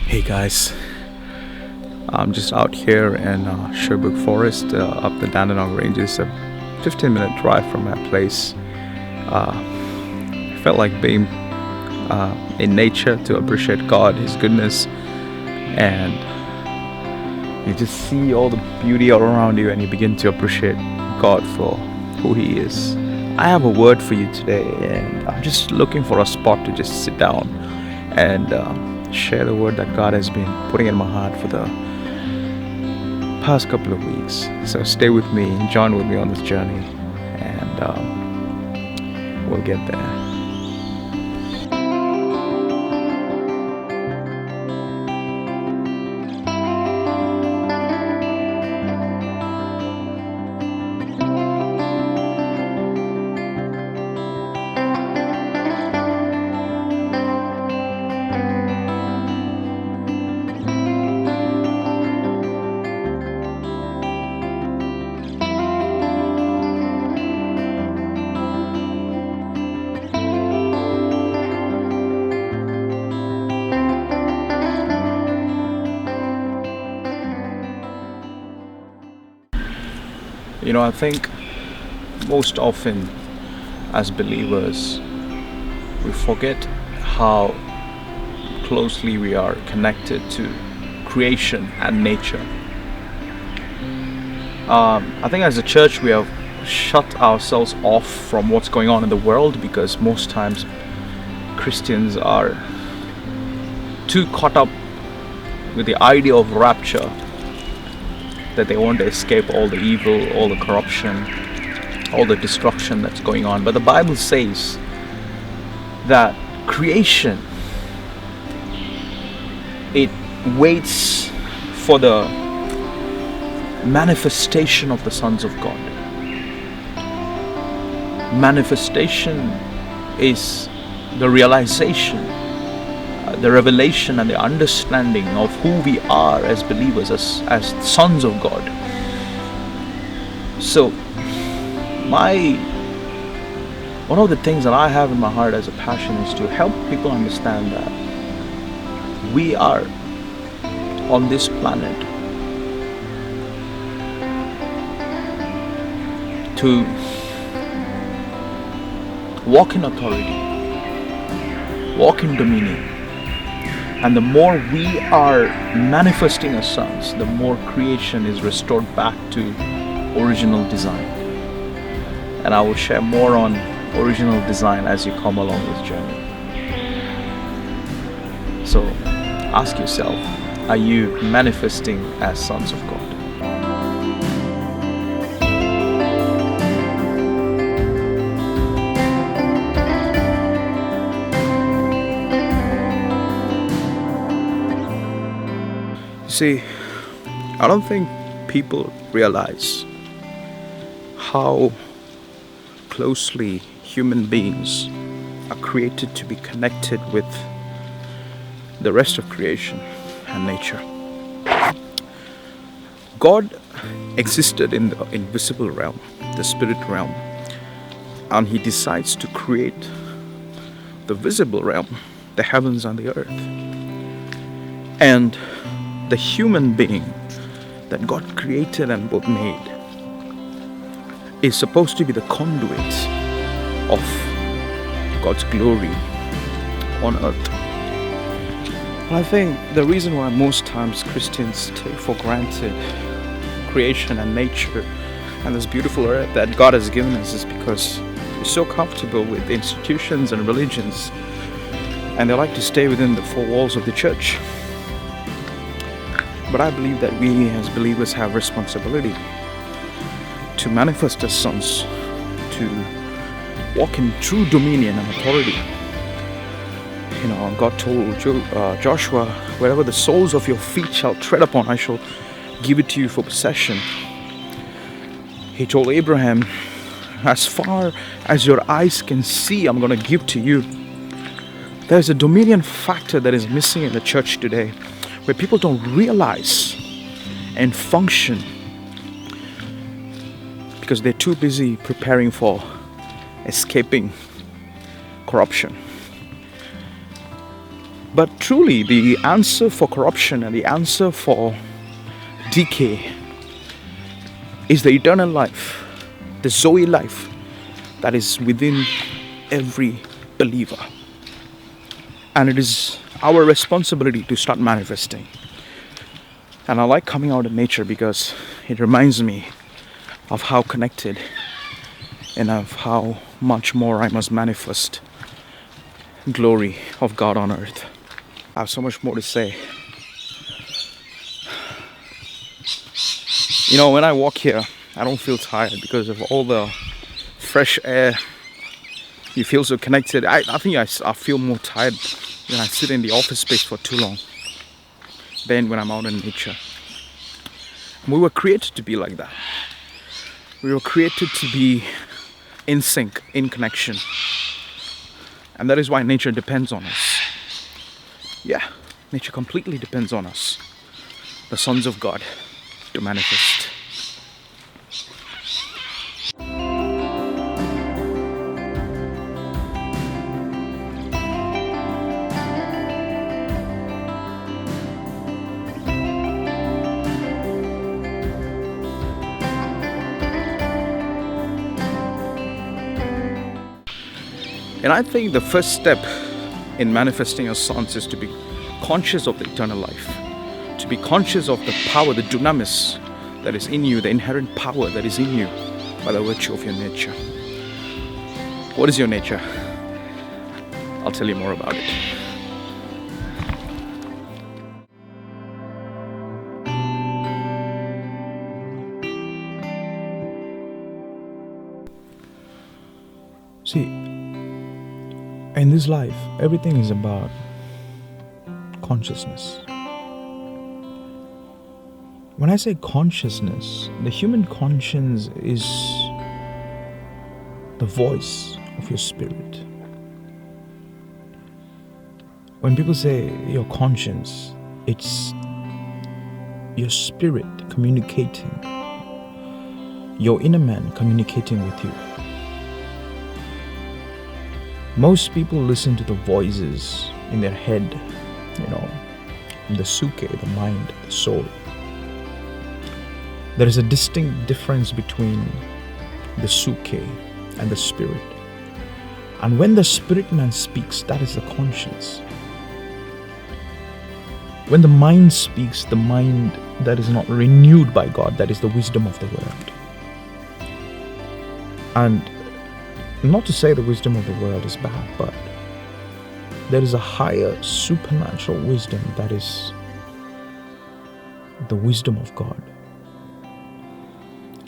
Hey guys, I'm just out here in Sherbrooke Forest up the Dandenong ranges, a 15-minute drive from my place. I felt like being in nature to appreciate God, His goodness, and you just see all the beauty all around you and you begin to appreciate God for who He is. I have a word for you today, and I'm just looking for a spot to just sit down and share the word that God has been putting in my heart for the past couple of weeks. So stay with me, join with me on this journey, and we'll get there. I think most often as believers, we forget how closely we are connected to creation and nature. I think as a church, we have shut ourselves off from what's going on in the world because most times Christians are too caught up with the idea of rapture that they want to escape all the evil, all the corruption, all the destruction that's going on. But the Bible says that creation, it waits for the manifestation of the sons of God. Manifestation is the realization, the revelation and the understanding of who we are as believers, as sons of God. So one of the things that I have in my heart as a passion is to help people understand that we are on this planet to walk in authority, walk in dominion. And the more we are manifesting as sons, the more creation is restored back to original design. And I will share more on original design as you come along this journey. So ask yourself, are you manifesting as sons of God? See, I don't think people realize how closely human beings are created to be connected with the rest of creation and nature. God existed in the invisible realm, the spirit realm, and He decides to create the visible realm, the heavens and the earth. And the human being that God created and made is supposed to be the conduit of God's glory on earth. And I think the reason why most times Christians take for granted creation and nature and this beautiful earth that God has given us is because we're so comfortable with institutions and religions, and they like to stay within the four walls of the church. But I believe that we as believers have responsibility to manifest as sons, to walk in true dominion and authority. God told Joshua, wherever the soles of your feet shall tread upon, I shall give it to you for possession. He told Abraham, as far as your eyes can see, I'm going to give to you. There's a dominion factor that is missing in the church today, where people don't realize and function because they're too busy preparing for escaping corruption. But truly, the answer for corruption and the answer for decay is the eternal life, the Zoe life that is within every believer. And it is our responsibility to start manifesting. And I like coming out of nature because it reminds me of how connected and of how much more I must manifest glory of God on earth. I have so much more to say. When I walk here, I don't feel tired because of all the fresh air. You feel so connected. I think I feel more tired when I sit in the office space for too long than when I'm out in nature. We were created to be like that. We were created to be in sync, in connection. And that is why nature depends on us. Yeah, nature completely depends on us, the sons of God, to manifest. And I think the first step in manifesting as sons is to be conscious of the eternal life, to be conscious of the power, the dunamis that is in you, the inherent power that is in you by the virtue of your nature. What is your nature? I'll tell you more about it. See, in this life, everything is about consciousness. When I say consciousness, the human conscience is the voice of your spirit. When people say your conscience, it's your spirit communicating, your inner man communicating with you. Most people listen to the voices in their head, the suke, the mind, the soul. There is a distinct difference between the suke and the spirit. And when the spirit man speaks, that is the conscience. When the mind speaks, the mind that is not renewed by God, that is the wisdom of the world. And not to say the wisdom of the world is bad, but there is a higher supernatural wisdom that is the wisdom of God.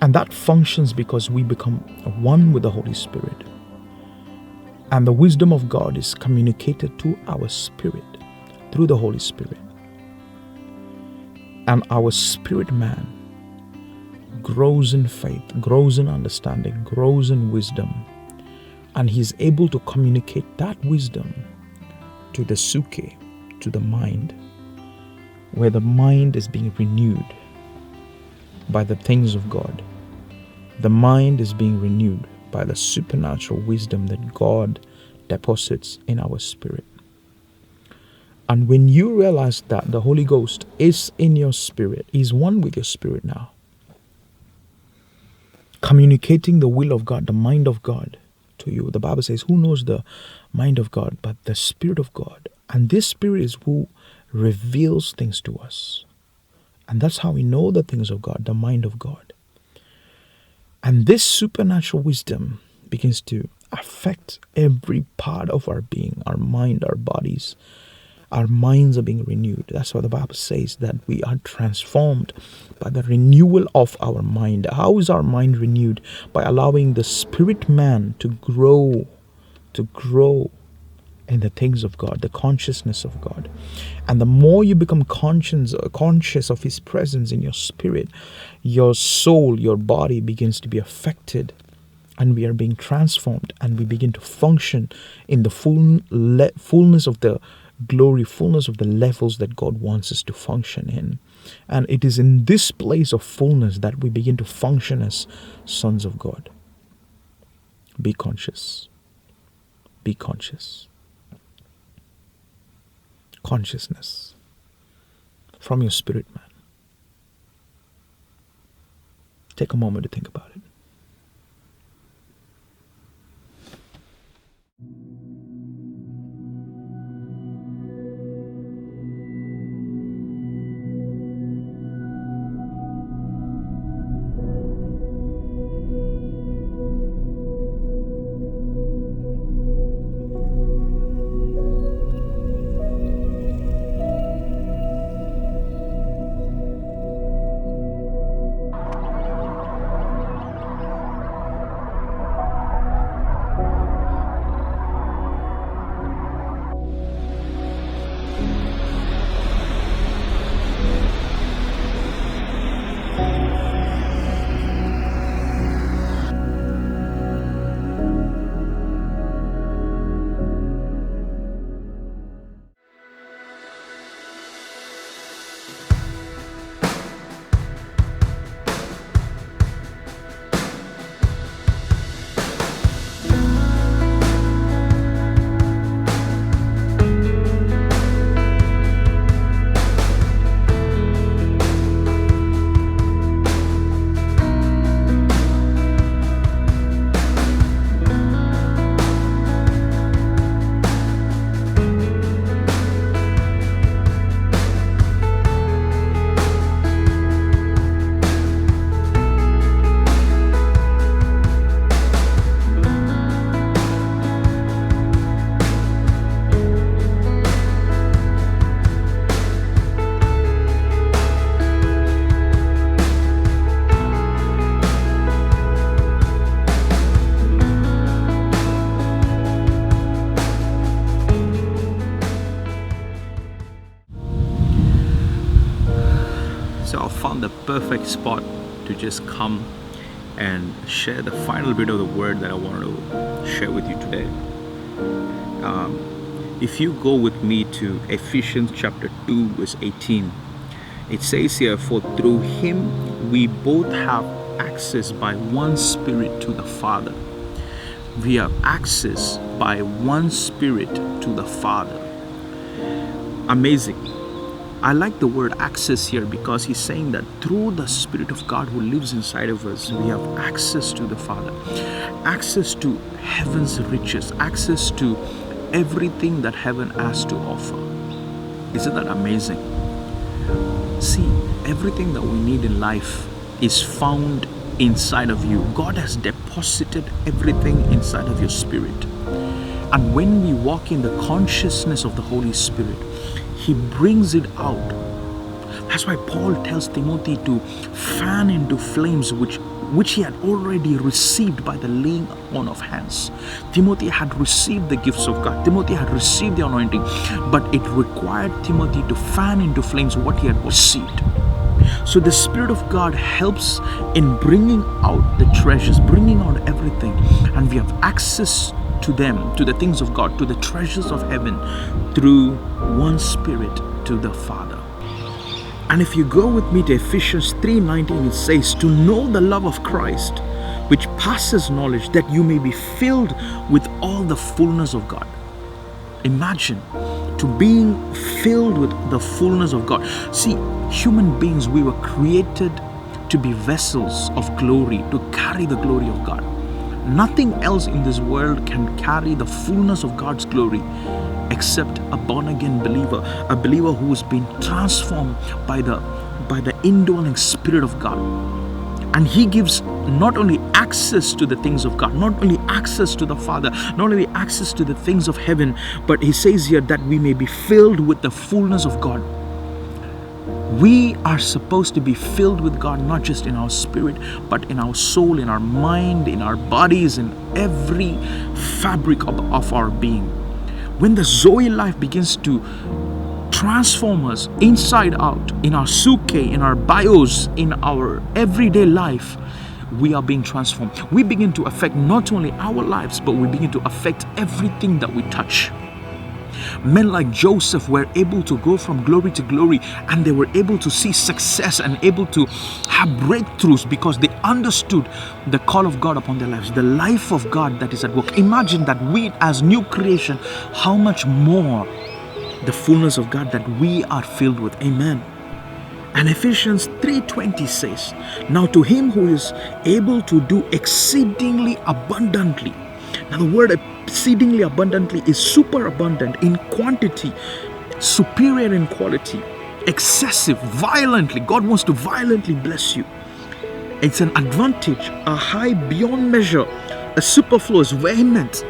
And that functions because we become one with the Holy Spirit. And the wisdom of God is communicated to our spirit through the Holy Spirit. And our spirit man grows in faith, grows in understanding, grows in wisdom. And he's able to communicate that wisdom to the suke, to the mind, where the mind is being renewed by the things of God. The mind is being renewed by the supernatural wisdom that God deposits in our spirit. And when you realize that the Holy Ghost is in your spirit, is one with your spirit now, communicating the will of God, the mind of God to you. The Bible says, who knows the mind of God but the Spirit of God? And this Spirit is who reveals things to us. And that's how we know the things of God, the mind of God. And this supernatural wisdom begins to affect every part of our being, our mind, our bodies. Our minds are being renewed. That's what the Bible says, that we are transformed by the renewal of our mind. How is our mind renewed? By allowing the spirit man to grow in the things of God, the consciousness of God. And the more you become conscious of His presence in your spirit, your soul, your body begins to be affected, and we are being transformed, and we begin to function in the fullness of the glory, fullness of the levels that God wants us to function in. And it is in this place of fullness that we begin to function as sons of God. Be conscious. Be conscious. Consciousness from your spirit, man. Take a moment to think about it. So I found the perfect spot to just come and share the final bit of the word that I wanted to share with you today. If you go with me to Ephesians chapter 2 verse 18, it says here, for through Him we both have access by one Spirit to the Father. We have access by one Spirit to the Father. Amazing. I like the word access here because he's saying that through the Spirit of God who lives inside of us, we have access to the Father, access to heaven's riches, access to everything that heaven has to offer. Isn't that amazing? See, everything that we need in life is found inside of you. God has deposited everything inside of your spirit. And when we walk in the consciousness of the Holy Spirit, He brings it out. That's why Paul tells Timothy to fan into flames which he had already received by the laying on of hands. Timothy had received the gifts of God. Timothy had received the anointing, but it required Timothy to fan into flames what he had received. So the Spirit of God helps in bringing out the treasures, bringing out everything, and we have access to them, to the things of God, to the treasures of heaven, through one Spirit to the Father. And if you go with me to Ephesians 3:19, it says, to know the love of Christ, which passes knowledge, that you may be filled with all the fullness of God. Imagine to being filled with the fullness of God. See, human beings, we were created to be vessels of glory, to carry the glory of God. Nothing else in this world can carry the fullness of God's glory except a born-again believer, a believer who has been transformed by the indwelling Spirit of God. And He gives not only access to the things of God, not only access to the Father, not only access to the things of heaven, but He says here that we may be filled with the fullness of God. We are supposed to be filled with God, not just in our spirit, but in our soul, in our mind, in our bodies, in every fabric of our being. When the Zoe life begins to transform us inside out, in our suke, in our bios, in our everyday life, we are being transformed. We begin to affect not only our lives, but we begin to affect everything that we touch. Men like Joseph were able to go from glory to glory, and they were able to see success and able to have breakthroughs because they understood the call of God upon their lives, the life of God that is at work. Imagine that we as new creation, how much more the fullness of God that we are filled with. Amen. And Ephesians 3:20 says, now to Him who is able to do exceedingly abundantly. Now the word exceedingly abundantly is super abundant in quantity, superior in quality, excessive, violently. God wants to violently bless you. It's an advantage, a high beyond measure, a superfluous, vehement.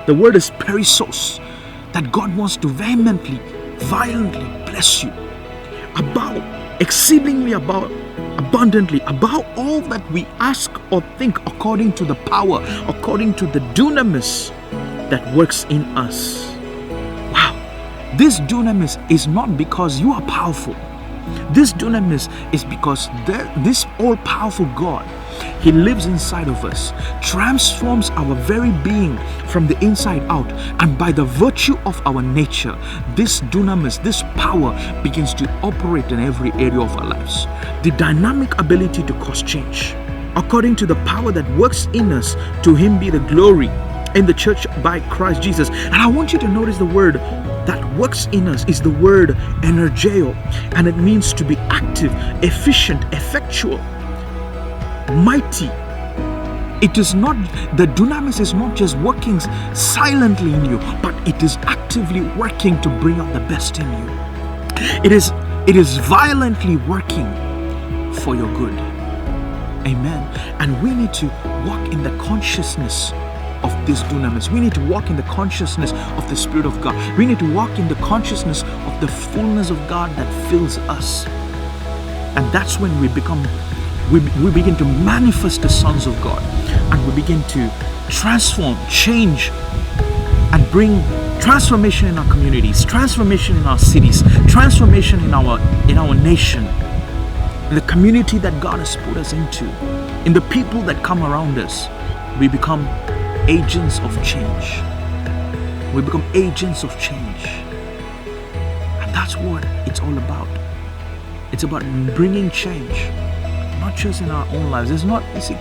The word is perissos, that God wants to vehemently, violently bless you. About, exceedingly about, abundantly, above all that we ask or think, according to the power, according to the dunamis that works in us. Wow. This dunamis is not because you are powerful. This dunamis is because this all-powerful God, He lives inside of us, transforms our very being from the inside out, and by the virtue of our nature, this dunamis, this power begins to operate in every area of our lives. The dynamic ability to cause change, according to the power that works in us, to Him be the glory in the church by Christ Jesus. And I want you to notice the word that works in us is the word energeo, and it means to be active, efficient, effectual, mighty. It is not, the dunamis is not just working silently in you, but it is actively working to bring out the best in you. It is violently working for your good. Amen. And we need to walk in the consciousness of this dunamis. We need to walk in the consciousness of the Spirit of God. We need to walk in the consciousness of the fullness of God that fills us. And that's when we begin to manifest the sons of God, and we begin to transform, change, and bring transformation in our communities, transformation in our cities, transformation in our nation, in the community that God has put us into, in the people that come around us. We become agents of change. We become agents of change. And that's what it's all about. It's about bringing change, not just in our own lives.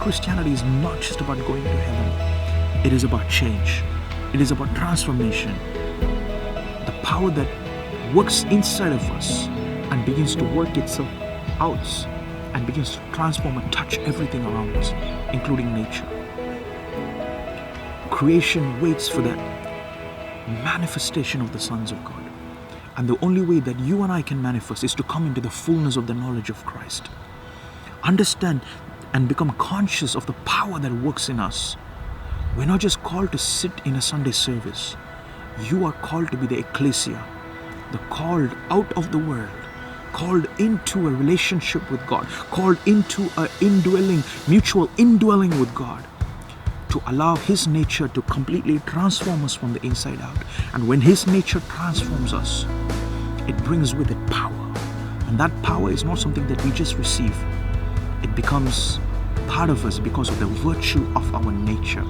Christianity is not just about going to heaven. It is about change. It is about transformation. The power that works inside of us and begins to work itself out and begins to transform and touch everything around us, including nature. Creation waits for that manifestation of the sons of God. And the only way that you and I can manifest is to come into the fullness of the knowledge of Christ. Understand and become conscious of the power that works in us. We're not just called to sit in a Sunday service. You are called to be the ecclesia, the called out of the world, called into a relationship with God, called into a mutual indwelling with God, to allow His nature to completely transform us from the inside out. And when His nature transforms us, it brings with it power. And that power is not something that we just receive. It becomes part of us because of the virtue of our nature.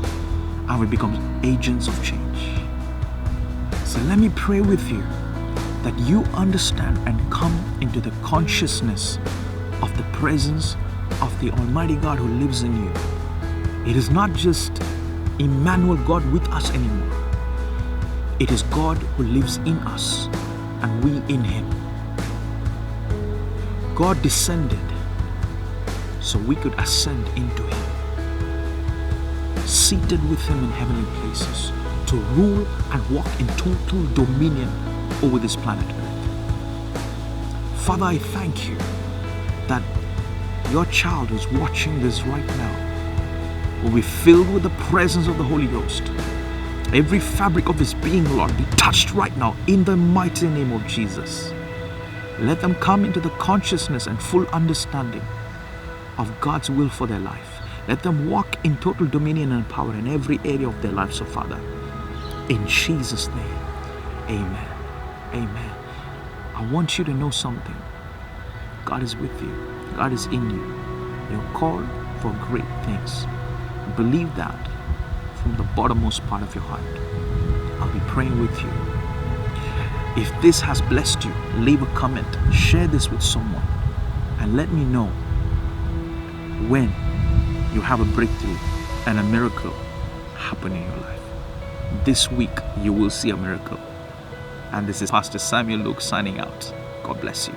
and we become agents of change. So let me pray with you that you understand and come into the consciousness of the presence of the Almighty God who lives in you. It is not just Emmanuel, God with us anymore. It is God who lives in us and we in Him. God descended so we could ascend into Him, seated with Him in heavenly places, to rule and walk in total dominion over this planet Earth. Father, I thank you that your child who's watching this right now will be filled with the presence of the Holy Ghost. Every fabric of his being, Lord, be touched right now in the mighty name of Jesus. Let them come into the consciousness and full understanding of God's will for their life. Let them walk in total dominion and power in every area of their life, so Father, in Jesus' name, amen. Amen. I want you to know something. God is with you. God is in you. You're called for great things. Believe that from the bottommost part of your heart. I'll be praying with you. If this has blessed you, leave a comment, share this with someone, and let me know when you have a breakthrough and a miracle happen in your life. This week, you will see a miracle. And this is Pastor Samuel Luke signing out. God bless you.